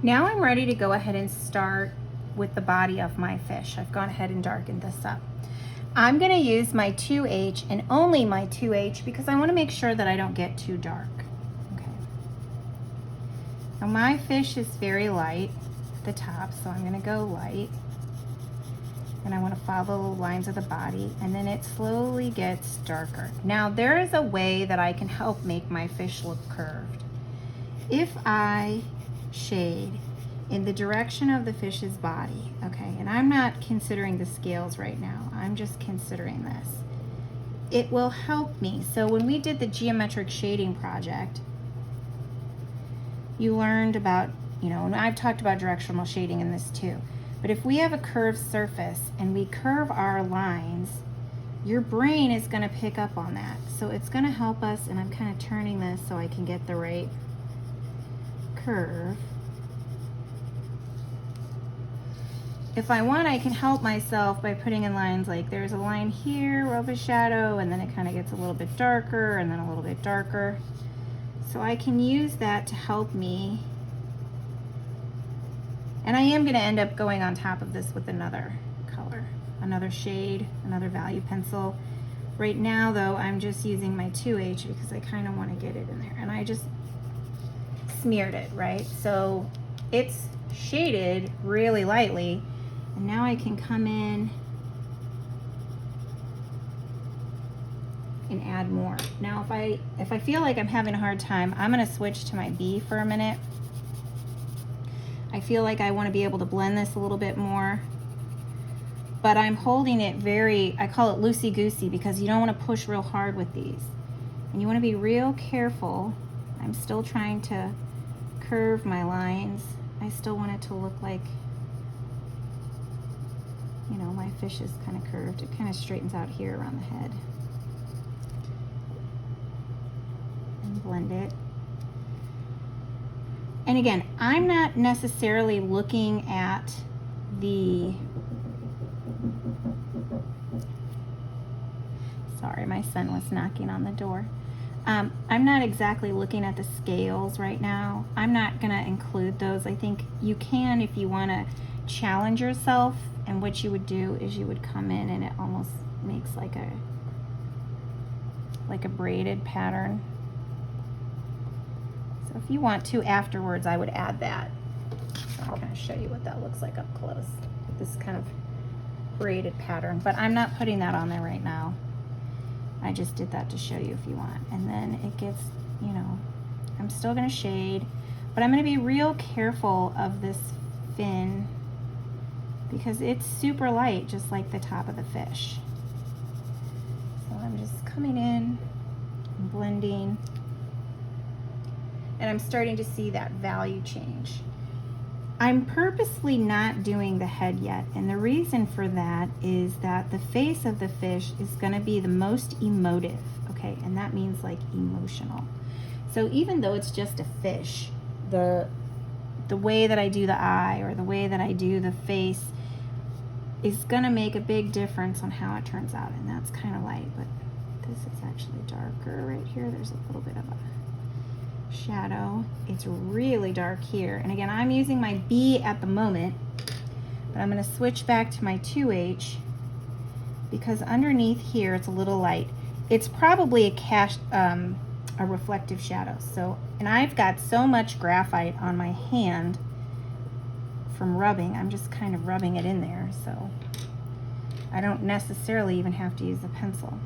Now I'm ready to go ahead and start with the body of my fish. I've gone ahead and darkened this up. I'm going to use my 2H and only my 2H because I want to make sure that I don't get too dark. Okay. Now my fish is very light at the top, so I'm going to go light. And I want to follow the lines of the body, and then it slowly gets darker. Now there is a way that I can help make my fish look curved. If I shade in the direction of the fish's body, okay, and I'm not considering the scales right now, I'm just considering this, it will help me. So when we did the geometric shading project, you learned about, and I've talked about directional shading in this too, but if we have a curved surface and we curve our lines, your brain is going to pick up on that. So it's going to help us, and I'm kind of turning this so I can get the right curve. If I want, I can help myself by putting in lines like there's a line here of a shadow, and then it kind of gets a little bit darker and then a little bit darker. So I can use that to help me. And I am going to end up going on top of this with another color, another shade, another value pencil. Right now though, I'm just using my 2H because I kind of want to get it in there. And I just smeared it, right? So it's shaded really lightly. And now I can come in and add more. Now if I feel like I'm having a hard time, I'm going to switch to my B for a minute. I feel like I want to be able to blend this a little bit more, but I'm holding it very, I call it loosey-goosey because you don't want to push real hard with these. And you want to be real careful. I'm still trying to curve my lines. I still want it to look like, my fish is kind of curved. It kind of straightens out here around the head. And blend it. And again, I'm not necessarily looking at the, sorry, my son was knocking on the door. I'm not exactly looking at the scales right now. I'm not going to include those. I think you can if you want to challenge yourself, and what you would do is you would come in and it almost makes like a braided pattern. So if you want to afterwards, I would add that. So I'm going to show you what that looks like up close. This kind of braided pattern, but I'm not putting that on there right now. I just did that to show you if you want. And then it gets, I'm still going to shade, but I'm going to be real careful of this fin because it's super light, just like the top of the fish. So I'm just coming in and blending. And I'm starting to see that value change. I'm purposely not doing the head yet, and the reason for that is that the face of the fish is going to be the most emotive, okay? And that means like emotional. So even though it's just a fish, the way that I do the eye or the way that I do the face is going to make a big difference on how it turns out. And that's kind of light, but this is actually darker right here. There's a little bit of a shadow. It's really dark here. And again, I'm using my B at the moment, but I'm going to switch back to my 2H because underneath here it's a little light. It's probably a reflective shadow. So, and I've got so much graphite on my hand from rubbing. I'm just kind of rubbing it in there, so I don't necessarily even have to use the pencil.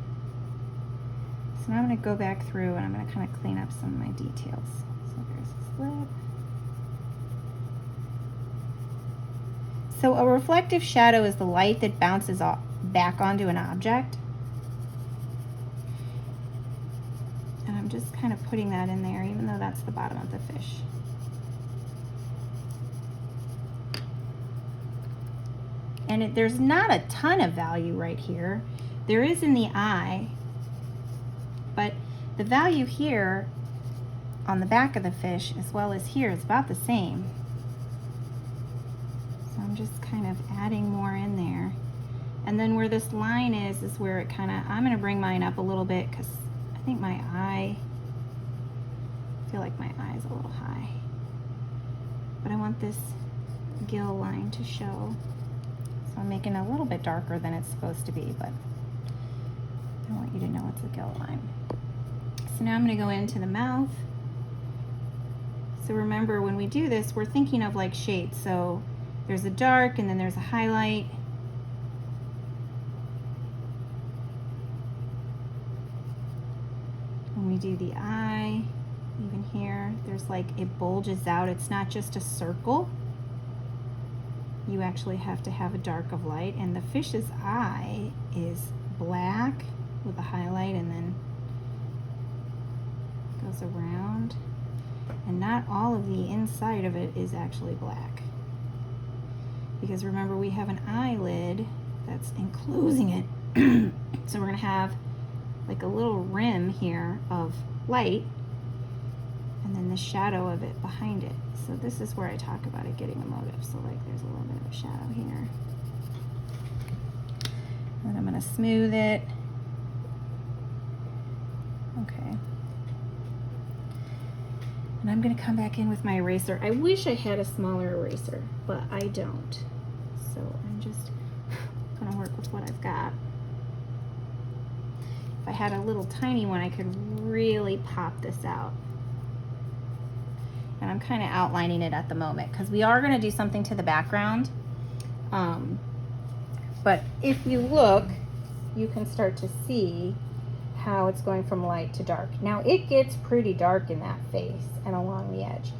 So now I'm going to go back through and I'm going to kind of clean up some of my details. So there's this lip. So a reflective shadow is the light that bounces off back onto an object. And I'm just kind of putting that in there, even though that's the bottom of the fish. And there's not a ton of value right here. There is in the eye, but the value here on the back of the fish as well as here is about the same. So I'm just kind of adding more in there. And then where this line is where it kind of, I'm going to bring mine up a little bit because I think my eye, I feel like my eye is a little high. but I want this gill line to show. So I'm making it a little bit darker than it's supposed to be, but I want you to know it's a gill line. So now I'm going to go into the mouth. So remember, when we do this, we're thinking of like shades. So there's a dark and then there's a highlight. When we do the eye, even here, there's like, it bulges out. It's not just a circle. You actually have to have a dark of light, and the fish's eye is black with a highlight and then goes around. And not all of the inside of it is actually black. Because remember, we have an eyelid that's enclosing it. So we're gonna have like a little rim here of light and then the shadow of it behind it. So this is where I talk about it getting emotive. So like there's a little bit of a shadow here. And I'm gonna smooth it. Okay. And I'm gonna come back in with my eraser. I wish I had a smaller eraser, but I don't. So I'm just gonna work with what I've got. If I had a little tiny one, I could really pop this out. And I'm kind of outlining it at the moment because we are going to do something to the background. But if you look, you can start to see how it's going from light to dark. Now it gets pretty dark in that face and along the edge.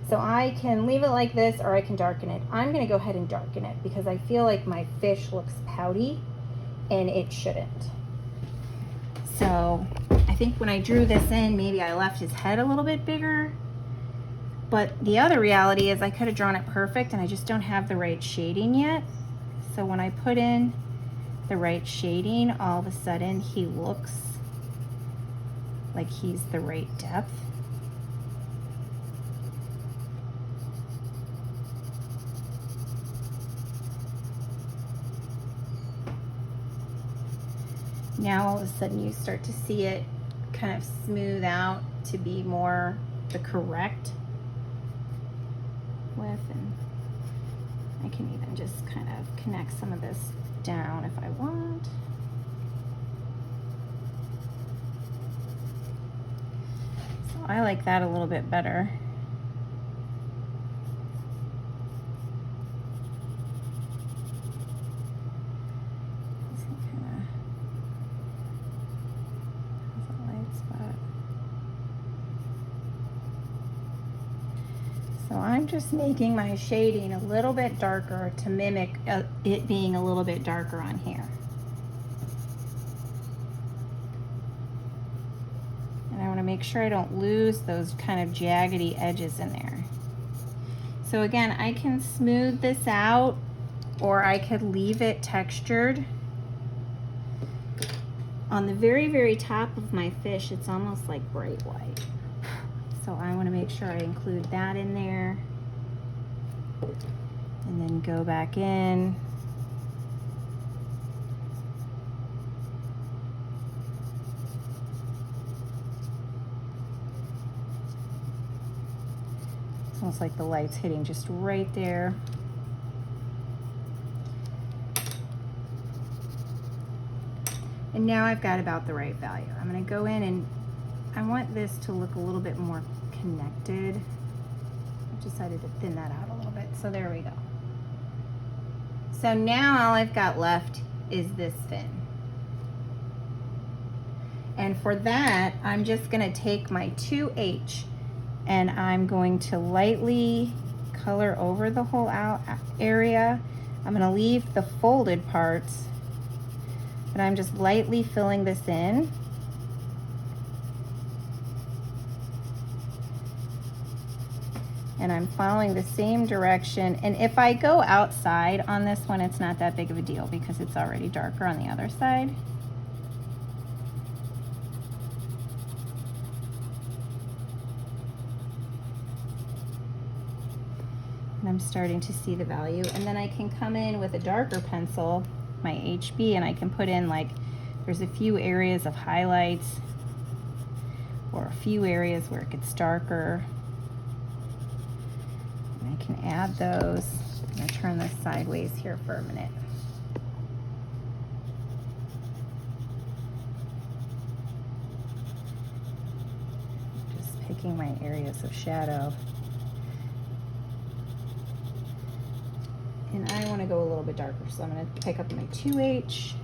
So I can leave it like this or I can darken it. I'm going to go ahead and darken it because I feel like my fish looks pouty and it shouldn't. So I think when I drew this in, maybe I left his head a little bit bigger. But the other reality is I could have drawn it perfect and I just don't have the right shading yet. So when I put in the right shading, all of a sudden he looks like he's the right depth. Now all of a sudden you start to see it kind of smooth out to be more the correct width, and I can even just kind of connect some of this down if I want. So I like that a little bit better. So I'm just making my shading a little bit darker to mimic it being a little bit darker on here. And I want to make sure I don't lose those kind of jaggedy edges in there. So again, I can smooth this out or I could leave it textured. On the very, very top of my fish, it's almost like bright white. So I want to make sure I include that in there and then go back in. It's almost like the light's hitting just right there. And now I've got about the right value. I'm going to go in and I want this to look a little bit more connected. I've decided to thin that out a little bit. So there we go. So now all I've got left is this fin. And for that, I'm just going to take my 2H and I'm going to lightly color over the whole area. I'm going to leave the folded parts, but I'm just lightly filling this in. And I'm following the same direction. And if I go outside on this one, it's not that big of a deal because it's already darker on the other side. And I'm starting to see the value. And then I can come in with a darker pencil, my HB, and I can put in like, there's a few areas of highlights or a few areas where it gets darker. I I can add those. I'm going to turn this sideways here for a minute. Just picking my areas of shadow. And I want to go a little bit darker, so I'm going to pick up my 2H.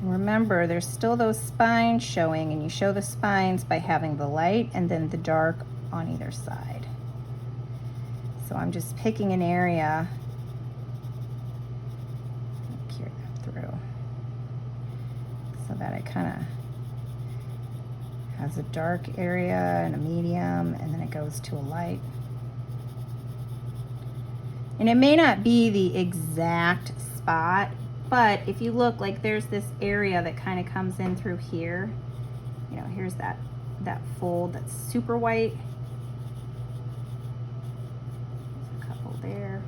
And remember, there's still those spines showing, and you show the spines by having the light and then the dark on either side. So I'm just picking an area, carry that through, so that it kind of has a dark area and a medium, and then it goes to a light. And it may not be the exact spot, but if you look, like there's this area that kind of comes in through here. You know, here's that fold that's super white. There's a couple there.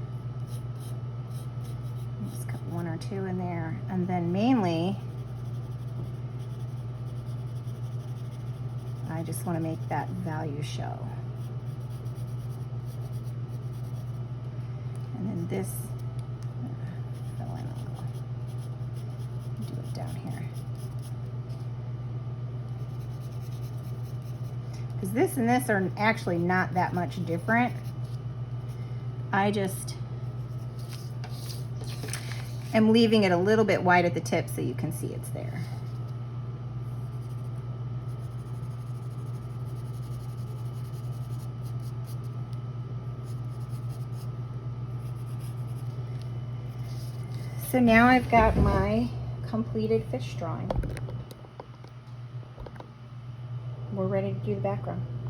Just got one or two in there. And then mainly, I just want to make that value show. And then this, fill in a little, do it down here. Because this and this are actually not that much different. I just am leaving it a little bit wide at the tip so you can see it's there. So now I've got my completed fish drawing. We're ready to do the background.